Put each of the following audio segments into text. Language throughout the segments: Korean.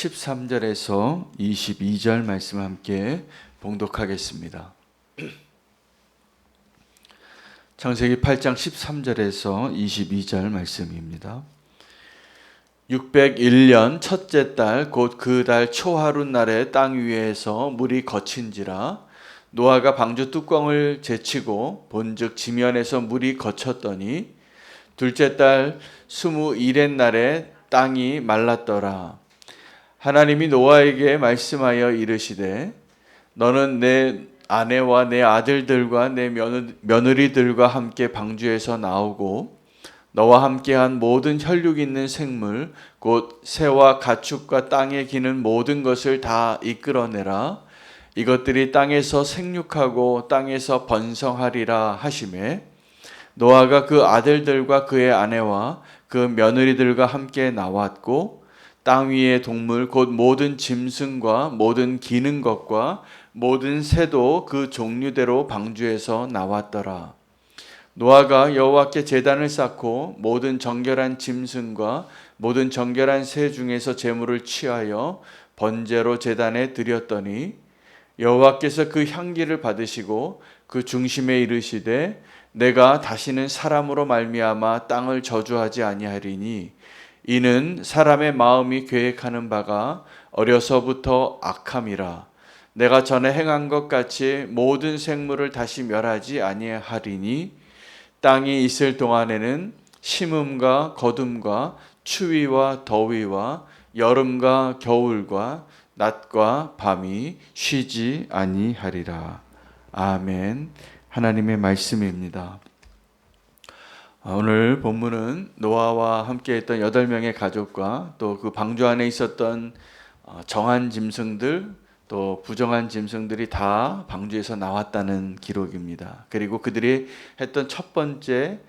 13절에서 22절 말씀 함께 봉독하겠습니다. 창세기 8장 13절에서 22절 말씀입니다. 601년 첫째 달 곧 그 달 초하룻 날에 땅 위에서 물이 거친지라 노아가 방주 뚜껑을 제치고 본즉 지면에서 물이 거쳤더니 둘째 달 21의 날에 땅이 말랐더라. 하나님이 노아에게 말씀하여 이르시되 너는 내 아내와 내 아들들과 내 며느리들과 함께 방주에서 나오고 너와 함께한 모든 혈육 있는 생물 곧 새와 가축과 땅에 기는 모든 것을 다 이끌어내라. 이것들이 땅에서 생육하고 땅에서 번성하리라 하시매 노아가 그 아들들과 그의 아내와 그 며느리들과 함께 나왔고 땅 위의 동물 곧 모든 짐승과 모든 기는 것과 모든 새도 그 종류대로 방주에서 나왔더라. 노아가 여호와께 제단을 쌓고 모든 정결한 짐승과 모든 정결한 새 중에서 제물을 취하여 번제로 제단에 드렸더니 여호와께서 그 향기를 받으시고 그 중심에 이르시되 내가 다시는 사람으로 말미암아 땅을 저주하지 아니하리니 이는 사람의 마음이 계획하는 바가 어려서부터 악함이라. 내가 전에 행한 것 같이 모든 생물을 다시 멸하지 아니하리니 땅이 있을 동안에는 심음과 거둠과 추위와 더위와 여름과 겨울과 낮과 밤이 쉬지 아니하리라. 아멘. 하나님의 말씀입니다. 오늘 본문은 노아와 함께했던 8명의 가족과 또 그 방주 안에 있었던 정한 짐승들 또 부정한 짐승들이 다 방주에서 나왔다는 기록입니다. 그리고 그들이 했던 첫 번째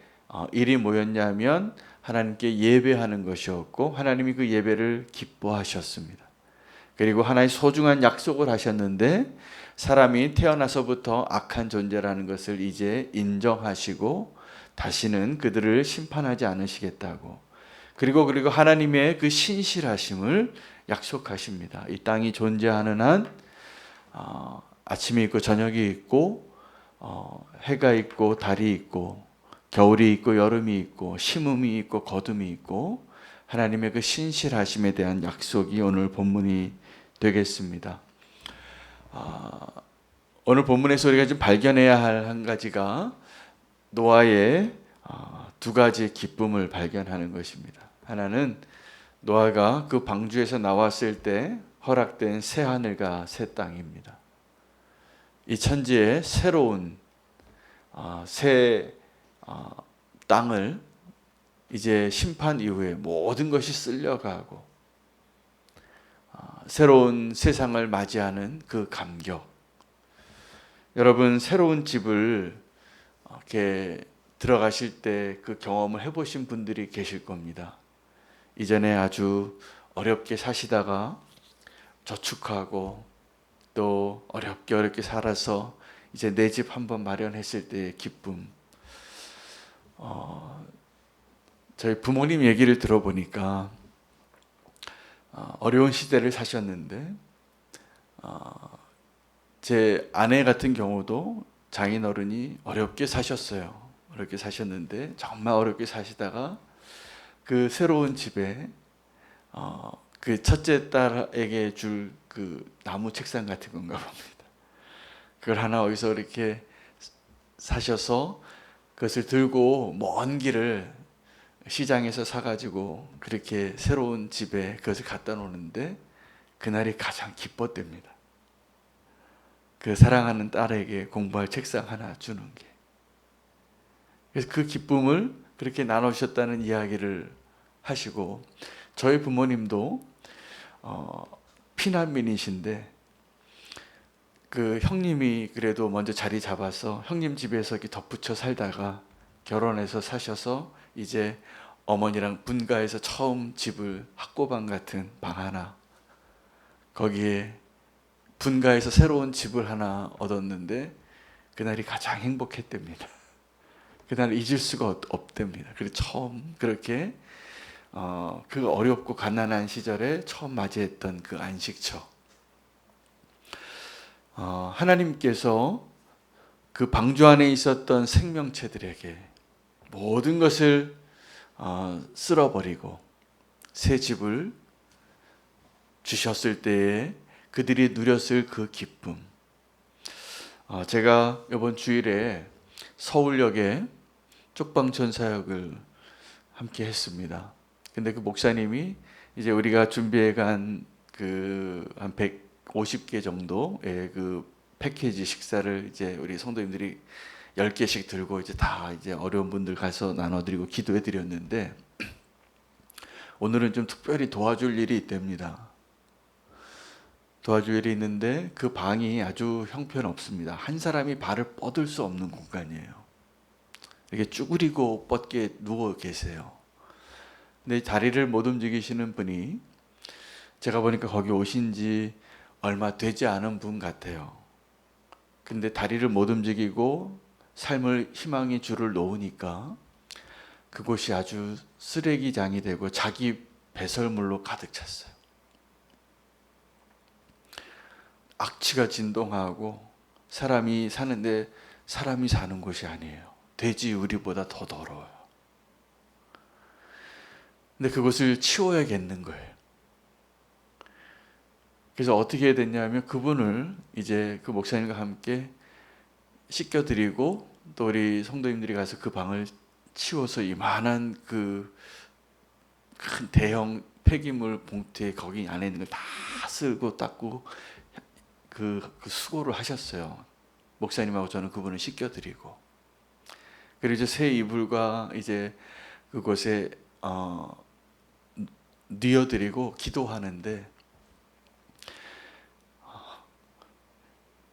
일이 뭐였냐면 하나님께 예배하는 것이었고 하나님이 그 예배를 기뻐하셨습니다. 그리고 하나의 소중한 약속을 하셨는데 사람이 태어나서부터 악한 존재라는 것을 이제 인정하시고 다시는 그들을 심판하지 않으시겠다고 그리고 하나님의 그 신실하심을 약속하십니다. 이 땅이 존재하는 한 아침이 있고 저녁이 있고 해가 있고 달이 있고 겨울이 있고 여름이 있고 심음이 있고 거둠이 있고 하나님의 그 신실하심에 대한 약속이 오늘 본문이 되겠습니다. 오늘 본문에서 우리가 좀 발견해야 할 한 가지가 노아의 두 가지 기쁨을 발견하는 것입니다. 하나는 노아가 그 방주에서 나왔을 때 허락된 새 하늘과 새 땅입니다. 이 천지에 새로운 새 땅을 이제 심판 이후에 모든 것이 쓸려가고 새로운 세상을 맞이하는 그 감격. 여러분 새로운 집을 이렇게 들어가실 때 그 경험을 해보신 분들이 계실 겁니다. 이전에 아주 어렵게 사시다가 저축하고 또 어렵게 살아서 이제 내 집 한번 마련했을 때의 기쁨. 저희 부모님 얘기를 들어보니까 어려운 시대를 사셨는데 제 아내 같은 경우도 장인어른이 어렵게 사셨어요. 어렵게 사셨는데 정말 어렵게 사시다가 그 새로운 집에 그 첫째 딸에게 줄 그 나무 책상 같은 건가 봅니다. 그걸 하나 어디서 이렇게 사셔서 그것을 들고 먼 길을 시장에서 사가지고 그렇게 새로운 집에 그것을 갖다 놓는데 그날이 가장 기뻤답니다. 그 사랑하는 딸에게 공부할 책상 하나 주는 게. 그래서 그 기쁨을 그렇게 나누셨다는 이야기를 하시고 저희 부모님도 피난민이신데 그 형님이 그래도 먼저 자리 잡아서 형님 집에서 이렇게 덧붙여 살다가 결혼해서 사셔서 이제 어머니랑 분가해서 처음 집을 학고방 같은 방 하나 거기에 분가해서 새로운 집을 하나 얻었는데 그날이 가장 행복했답니다. 그날 잊을 수가 없답니다. 그래서 처음 그렇게 그 어렵고 가난한 시절에 처음 맞이했던 그 안식처. 하나님께서 그 방주 안에 있었던 생명체들에게 모든 것을 쓸어버리고 새 집을 주셨을 때에 그들이 누렸을 그 기쁨. 제가 이번 주일에 서울역에 쪽방촌 사역을 함께 했습니다. 근데 그 목사님이 이제 우리가 준비해 간 그 한 150개 정도의 그 패키지 식사를 이제 우리 성도님들이 10개씩 들고 이제 다 이제 어려운 분들 가서 나눠드리고 기도해 드렸는데, 오늘은 좀 특별히 도와줄 일이 있답니다. 도와줄 일이 있는데 그 방이 아주 형편없습니다. 한 사람이 발을 뻗을 수 없는 공간이에요. 이렇게 쭈그리고 뻗게 누워 계세요. 근데 다리를 못 움직이시는 분이, 제가 보니까 거기 오신 지 얼마 되지 않은 분 같아요. 근데 다리를 못 움직이고 삶을 희망의 줄을 놓으니까 그곳이 아주 쓰레기장이 되고 자기 배설물로 가득 찼어요. 악취가 진동하고 사람이 사는데 사람이 사는 곳이 아니에요. 돼지 우리보다 더 더러워요. 근데 그것을 치워야겠는 거예요. 그래서 어떻게 해야 됐냐면 그분을 이제 그 목사님과 함께 씻겨드리고 또 우리 성도님들이 가서 그 방을 치워서 이만한 그 큰 대형 폐기물 봉투에 거기 안에 있는 걸 다 쓸고 닦고 그 수고를 하셨어요. 목사님하고 저는 그분을 씻겨드리고, 그리고 이제 새 이불과 이제 그곳에 뉘어드리고 기도하는데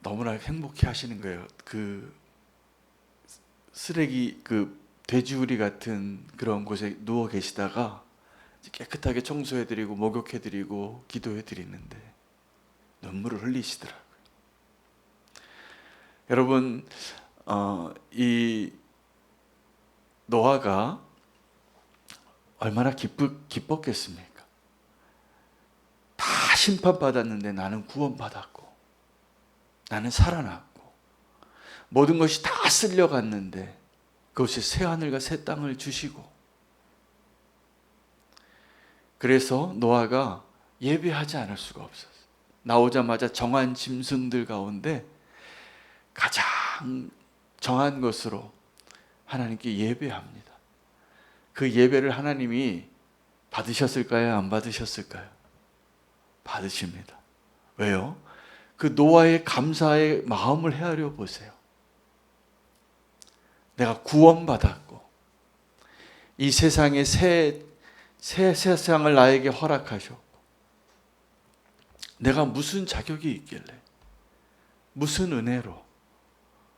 너무나 행복해 하시는 거예요. 그 쓰레기, 그 돼지우리 같은 그런 곳에 누워 계시다가 깨끗하게 청소해드리고 목욕해드리고 기도해드리는데 눈물을 흘리시더라고요. 여러분, 이 노아가 얼마나 기뻤겠습니까? 다 심판받았는데 나는 구원받았고 나는 살아났고 모든 것이 다 쓸려갔는데 그것이 새 하늘과 새 땅을 주시고, 그래서 노아가 예배하지 않을 수가 없었어요. 나오자마자 정한 짐승들 가운데 가장 정한 것으로 하나님께 예배합니다. 그 예배를 하나님이 받으셨을까요? 안 받으셨을까요? 받으십니다. 왜요? 그 노아의 감사의 마음을 헤아려 보세요. 내가 구원받았고 이 세상에 새 세상을 나에게 허락하셨고 내가 무슨 자격이 있길래, 무슨 은혜로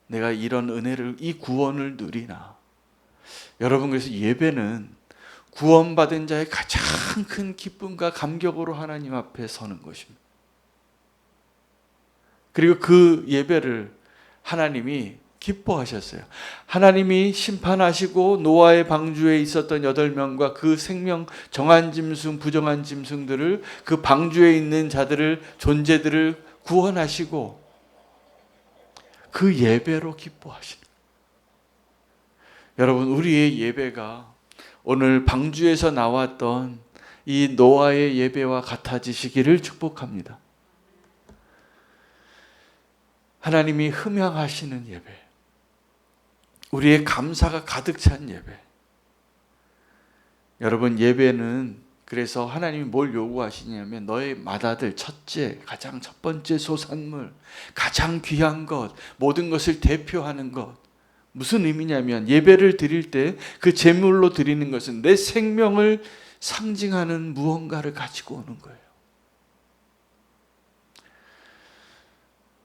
내가 이런 은혜를, 이 구원을 누리나. 여러분, 그래서 예배는 구원받은 자의 가장 큰 기쁨과 감격으로 하나님 앞에 서는 것입니다. 그리고 그 예배를 하나님이 기뻐하셨어요. 하나님이 심판하시고 노아의 방주에 있었던 8명과 그 생명, 정한 짐승, 부정한 짐승들을, 그 방주에 있는 자들을, 존재들을 구원하시고 그 예배로 기뻐하시는 거예요. 여러분, 우리의 예배가 오늘 방주에서 나왔던 이 노아의 예배와 같아지시기를 축복합니다. 하나님이 흠향하시는 예배, 우리의 감사가 가득 찬 예배. 여러분, 예배는 그래서 하나님이 뭘 요구하시냐면 너의 맏아들, 첫째, 가장 첫 번째 소산물, 가장 귀한 것, 모든 것을 대표하는 것. 무슨 의미냐면 예배를 드릴 때 그 제물로 드리는 것은 내 생명을 상징하는 무언가를 가지고 오는 거예요.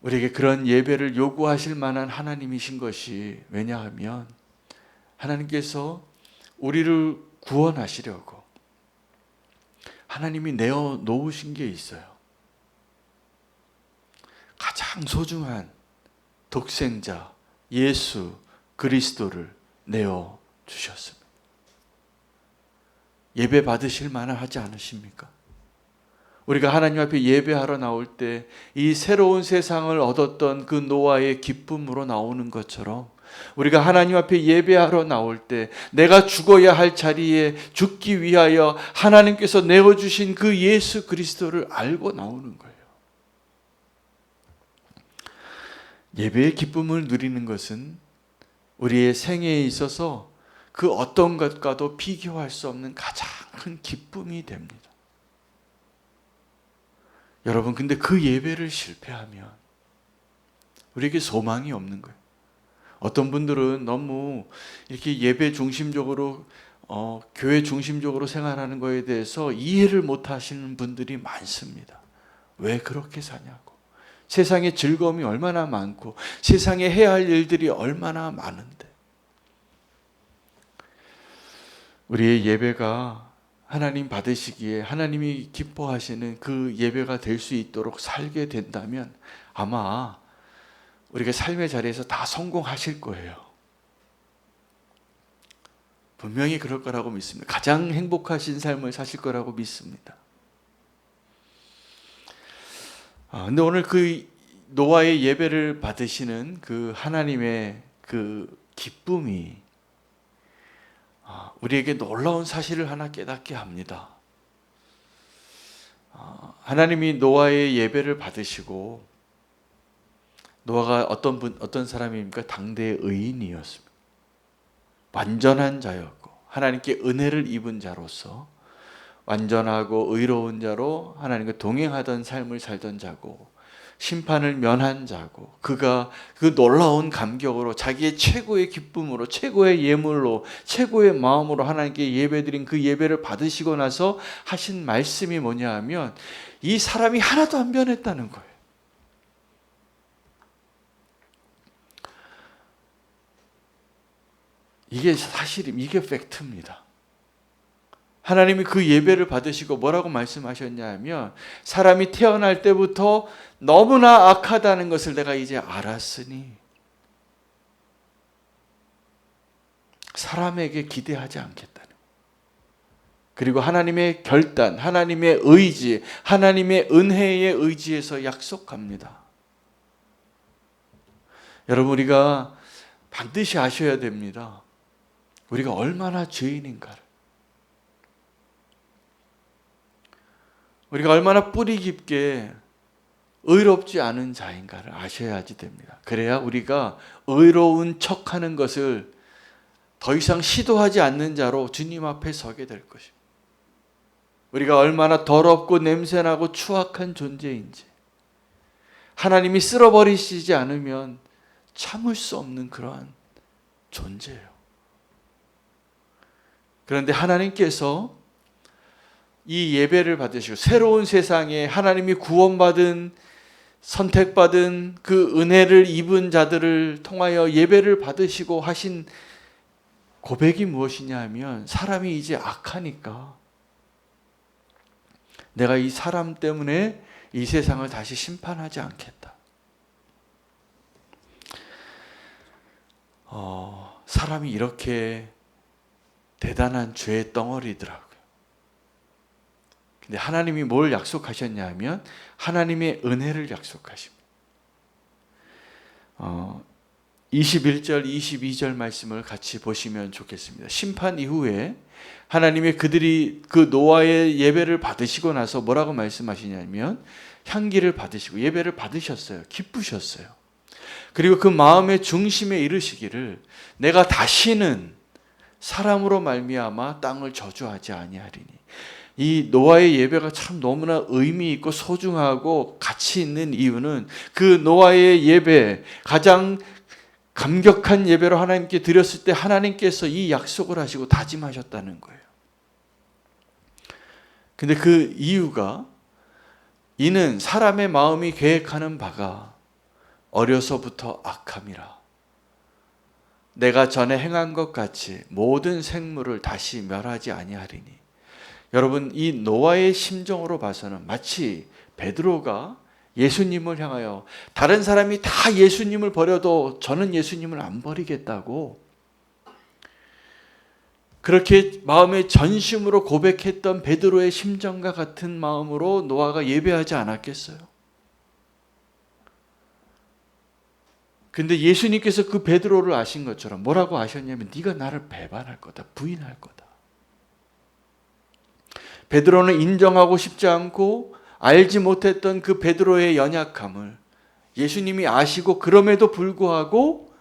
우리에게 그런 예배를 요구하실 만한 하나님이신 것이, 왜냐하면 하나님께서 우리를 구원하시려고 하나님이 내어 놓으신 게 있어요. 가장 소중한 독생자 예수 그리스도를 내어 주셨습니다. 예배 받으실 만하지 않으십니까? 우리가 하나님 앞에 예배하러 나올 때 이 새로운 세상을 얻었던 그 노아의 기쁨으로 나오는 것처럼 우리가 하나님 앞에 예배하러 나올 때 내가 죽어야 할 자리에 죽기 위하여 하나님께서 내어주신 그 예수 그리스도를 알고 나오는 거예요. 예배의 기쁨을 누리는 것은 우리의 생애에 있어서 그 어떤 것과도 비교할 수 없는 가장 큰 기쁨이 됩니다. 여러분, 근데 그 예배를 실패하면 우리에게 소망이 없는 거예요. 어떤 분들은 너무 이렇게 예배 중심적으로 교회 중심적으로 생활하는 것에 대해서 이해를 못 하시는 분들이 많습니다. 왜 그렇게 사냐고. 세상에 즐거움이 얼마나 많고 세상에 해야 할 일들이 얼마나 많은데 우리의 예배가 하나님 받으시기에 하나님이 기뻐하시는 그 예배가 될 수 있도록 살게 된다면 아마 우리가 삶의 자리에서 다 성공하실 거예요. 분명히 그럴 거라고 믿습니다. 가장 행복하신 삶을 사실 거라고 믿습니다. 근데 오늘 그 노아의 예배를 받으시는 그 하나님의 그 기쁨이 우리에게 놀라운 사실을 하나 깨닫게 합니다. 하나님이 노아의 예배를 받으시고 노아가 어떤 사람입니까? 당대의 의인이었습니다. 완전한 자였고 하나님께 은혜를 입은 자로서 완전하고 의로운 자로 하나님과 동행하던 삶을 살던 자고 심판을 면한 자고 그가 그 놀라운 감격으로 자기의 최고의 기쁨으로 최고의 예물로 최고의 마음으로 하나님께 예배드린 그 예배를 받으시고 나서 하신 말씀이 뭐냐 하면 이 사람이 하나도 안 변했다는 거예요. 이게 사실입니다. 이게 팩트입니다. 하나님이 그 예배를 받으시고 뭐라고 말씀하셨냐 하면 사람이 태어날 때부터 너무나 악하다는 것을 내가 이제 알았으니 사람에게 기대하지 않겠다는 거예요. 그리고 하나님의 결단, 하나님의 의지, 하나님의 은혜의 의지에서 약속합니다. 여러분, 우리가 반드시 아셔야 됩니다. 우리가 얼마나 죄인인가를, 우리가 얼마나 뿌리 깊게 의롭지 않은 자인가를 아셔야지 됩니다. 그래야 우리가 의로운 척하는 것을 더 이상 시도하지 않는 자로 주님 앞에 서게 될 것입니다. 우리가 얼마나 더럽고 냄새나고 추악한 존재인지 하나님이 쓸어버리시지 않으면 참을 수 없는 그러한 존재예요. 그런데 하나님께서 이 예배를 받으시고 새로운 세상에 하나님이 구원받은 선택받은 그 은혜를 입은 자들을 통하여 예배를 받으시고 하신 고백이 무엇이냐 하면 사람이 이제 악하니까 내가 이 사람 때문에 이 세상을 다시 심판하지 않겠다. 사람이 이렇게 대단한 죄의 덩어리더라고요. 근데 하나님이 뭘 약속하셨냐 하면 하나님의 은혜를 약속하십니다. 21절, 22절 말씀을 같이 보시면 좋겠습니다. 심판 이후에 하나님의 그들이 그 노아의 예배를 받으시고 나서 뭐라고 말씀하시냐면 향기를 받으시고 예배를 받으셨어요. 기쁘셨어요. 그리고 그 마음의 중심에 이르시기를 내가 다시는 사람으로 말미암아 땅을 저주하지 아니하리니. 이 노아의 예배가 참 너무나 의미 있고 소중하고 가치 있는 이유는 그 노아의 예배, 가장 감격한 예배로 하나님께 드렸을 때 하나님께서 이 약속을 하시고 다짐하셨다는 거예요. 근데 그 이유가 이는 사람의 마음이 계획하는 바가 어려서부터 악함이라. 내가 전에 행한 것 같이 모든 생물을 다시 멸하지 아니하리니. 여러분, 이 노아의 심정으로 봐서는 마치 베드로가 예수님을 향하여 다른 사람이 다 예수님을 버려도 저는 예수님을 안 버리겠다고 그렇게 마음의 전심으로 고백했던 베드로의 심정과 같은 마음으로 노아가 예배하지 않았겠어요? 근데 예수님께서 그 베드로를 아신 것처럼 뭐라고 아셨냐면 네가 나를 배반할 거다, 부인할 거다. 베드로는 인정하고 싶지 않고 알지 못했던 그 베드로의 연약함을 예수님이 아시고 그럼에도 불구하고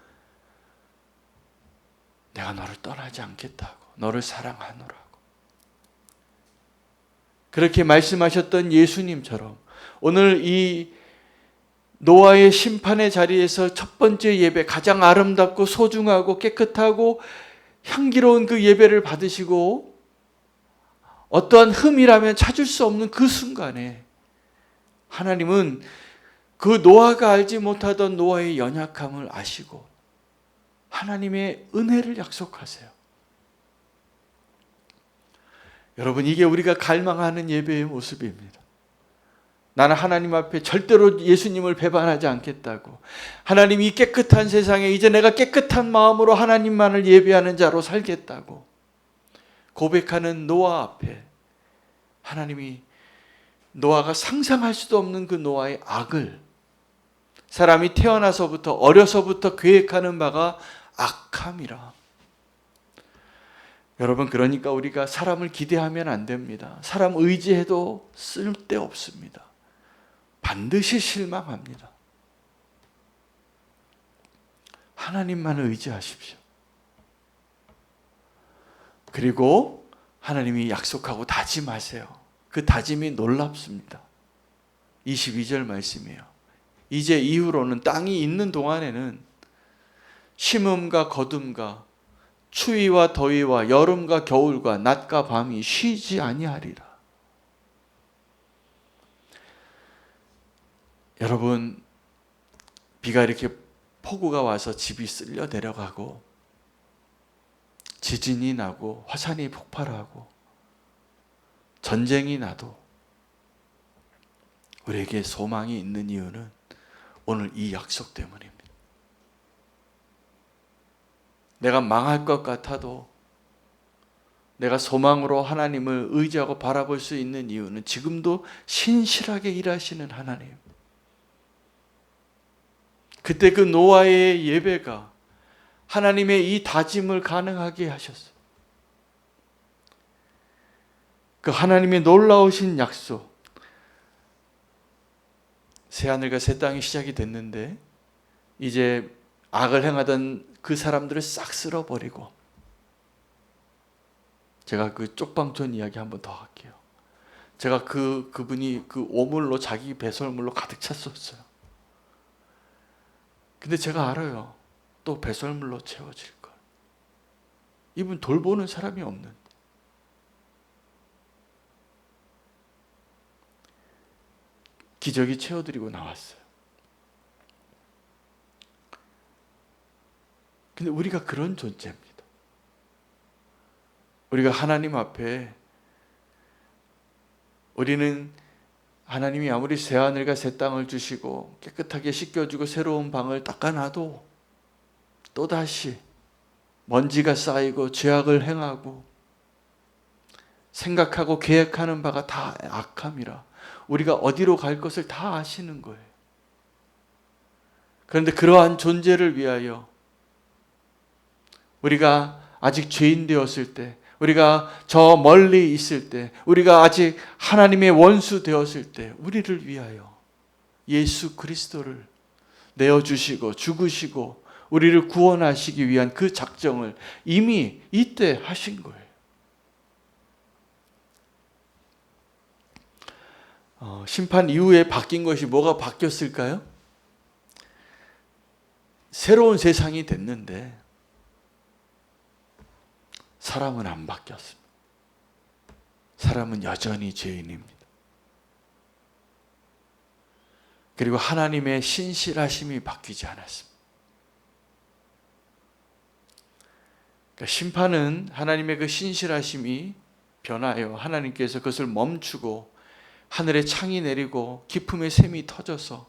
내가 너를 떠나지 않겠다고, 너를 사랑하노라고 그렇게 말씀하셨던 예수님처럼 오늘 이 노아의 심판의 자리에서 첫 번째 예배, 가장 아름답고 소중하고 깨끗하고 향기로운 그 예배를 받으시고 어떠한 흠이라면 찾을 수 없는 그 순간에 하나님은 그 노아가 알지 못하던 노아의 연약함을 아시고 하나님의 은혜를 약속하세요. 여러분, 이게 우리가 갈망하는 예배의 모습입니다. 나는 하나님 앞에 절대로 예수님을 배반하지 않겠다고, 하나님 이 깨끗한 세상에 이제 내가 깨끗한 마음으로 하나님만을 예배하는 자로 살겠다고 고백하는 노아 앞에 하나님이 노아가 상상할 수도 없는 그 노아의 악을, 사람이 태어나서부터 어려서부터 계획하는 바가 악함이라. 여러분, 그러니까 우리가 사람을 기대하면 안 됩니다. 사람 의지해도 쓸데없습니다. 반드시 실망합니다. 하나님만을 의지하십시오. 그리고 하나님이 약속하고 다짐하세요. 그 다짐이 놀랍습니다. 22절 말씀이에요. 이제 이후로는 땅이 있는 동안에는 심음과 거둠과 추위와 더위와 여름과 겨울과 낮과 밤이 쉬지 아니하리라. 여러분, 비가 이렇게 폭우가 와서 집이 쓸려 내려가고 지진이 나고 화산이 폭발하고 전쟁이 나도 우리에게 소망이 있는 이유는 오늘 이 약속 때문입니다. 내가 망할 것 같아도 내가 소망으로 하나님을 의지하고 바라볼 수 있는 이유는 지금도 신실하게 일하시는 하나님. 그때 그 노아의 예배가 하나님의 이 다짐을 가능하게 하셨어요. 그 하나님의 놀라우신 약속. 새하늘과 새 땅이 시작이 됐는데 이제 악을 행하던 그 사람들을 싹 쓸어버리고, 제가 그 쪽방촌 이야기 한번 더 할게요. 제가 그분이 그 오물로 자기 배설물로 가득 찼었어요. 근데 제가 알아요. 또 배설물로 채워질 걸. 이분 돌보는 사람이 없는. 기저귀 채워드리고 나왔어요. 근데 우리가 그런 존재입니다. 우리가 하나님 앞에, 우리는 하나님이 아무리 새하늘과 새 땅을 주시고 깨끗하게 씻겨주고 새로운 방을 닦아놔도 또다시 먼지가 쌓이고 죄악을 행하고 생각하고 계획하는 바가 다 악함이라 우리가 어디로 갈 것을 다 아시는 거예요. 그런데 그러한 존재를 위하여 우리가 아직 죄인 되었을 때, 우리가 저 멀리 있을 때, 우리가 아직 하나님의 원수 되었을 때 우리를 위하여 예수 그리스도를 내어주시고 죽으시고 우리를 구원하시기 위한 그 작정을 이미 이때 하신 거예요. 심판 이후에 바뀐 것이 뭐가 바뀌었을까요? 새로운 세상이 됐는데 사람은 안 바뀌었습니다. 사람은 여전히 죄인입니다. 그리고 하나님의 신실하심이 바뀌지 않았습니다. 그러니까 심판은 하나님의 그 신실하심이 변하여 하나님께서 그것을 멈추고 하늘에 창이 내리고 깊음의 샘이 터져서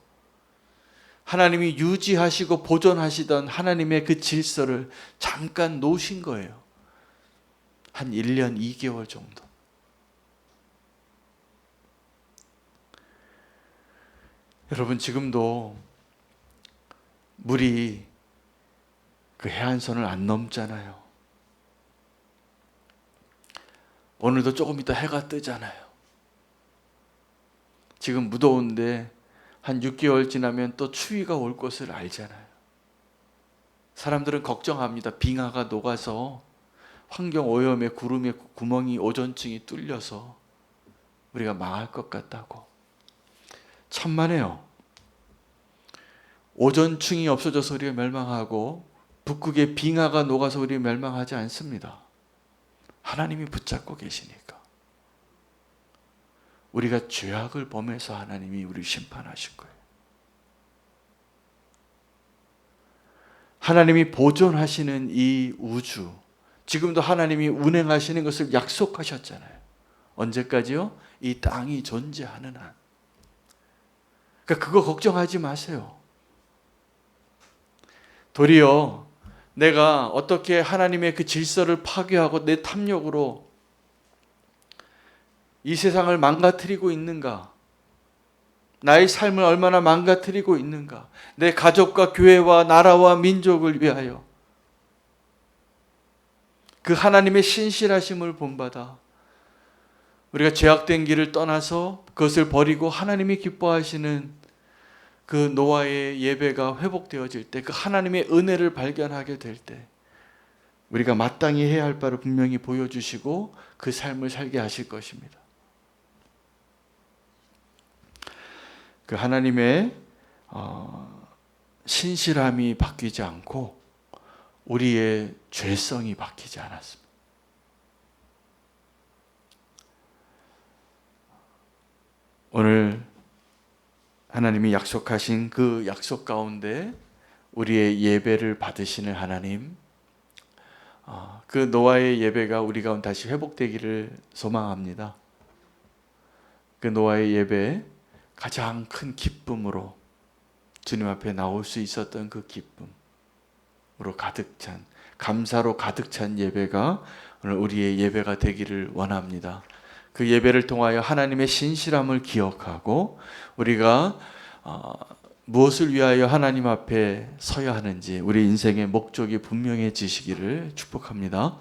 하나님이 유지하시고 보존하시던 하나님의 그 질서를 잠깐 놓으신 거예요. 한 1년 2개월 정도. 여러분, 지금도 물이 그 해안선을 안 넘잖아요. 오늘도 조금 이따 해가 뜨잖아요. 지금 무더운데 한 6개월 지나면 또 추위가 올 것을 알잖아요. 사람들은 걱정합니다. 빙하가 녹아서 환경 오염에 구름에 구멍이 오존층이 뚫려서 우리가 망할 것 같다고. 천만에요. 오존층이 없어져서 우리가 멸망하고 북극의 빙하가 녹아서 우리 멸망하지 않습니다. 하나님이 붙잡고 계시니까. 우리가 죄악을 범해서 하나님이 우리를 심판하실 거예요. 하나님이 보존하시는 이 우주, 지금도 하나님이 운행하시는 것을 약속하셨잖아요. 언제까지요? 이 땅이 존재하는 한. 그러니까 그거 걱정하지 마세요. 도리어 내가 어떻게 하나님의 그 질서를 파괴하고 내 탐욕으로 이 세상을 망가뜨리고 있는가? 나의 삶을 얼마나 망가뜨리고 있는가? 내 가족과 교회와 나라와 민족을 위하여 그 하나님의 신실하심을 본받아 우리가 죄악된 길을 떠나서 그것을 버리고 하나님이 기뻐하시는 그 노아의 예배가 회복되어질 때, 그 하나님의 은혜를 발견하게 될 때 우리가 마땅히 해야 할 바를 분명히 보여주시고 그 삶을 살게 하실 것입니다. 그 하나님의 신실함이 바뀌지 않고 우리의 죄성이 바뀌지 않았습니다. 오늘 하나님이 약속하신 그 약속 가운데 우리의 예배를 받으시는 하나님, 그 노아의 예배가 우리 가운데 다시 회복되기를 소망합니다. 그 노아의 예배 가장 큰 기쁨으로 주님 앞에 나올 수 있었던 그 기쁨으로 가득 찬, 감사로 가득 찬 예배가 오늘 우리의 예배가 되기를 원합니다. 그 예배를 통하여 하나님의 신실함을 기억하고 우리가 무엇을 위하여 하나님 앞에 서야 하는지 우리 인생의 목적이 분명해지시기를 축복합니다.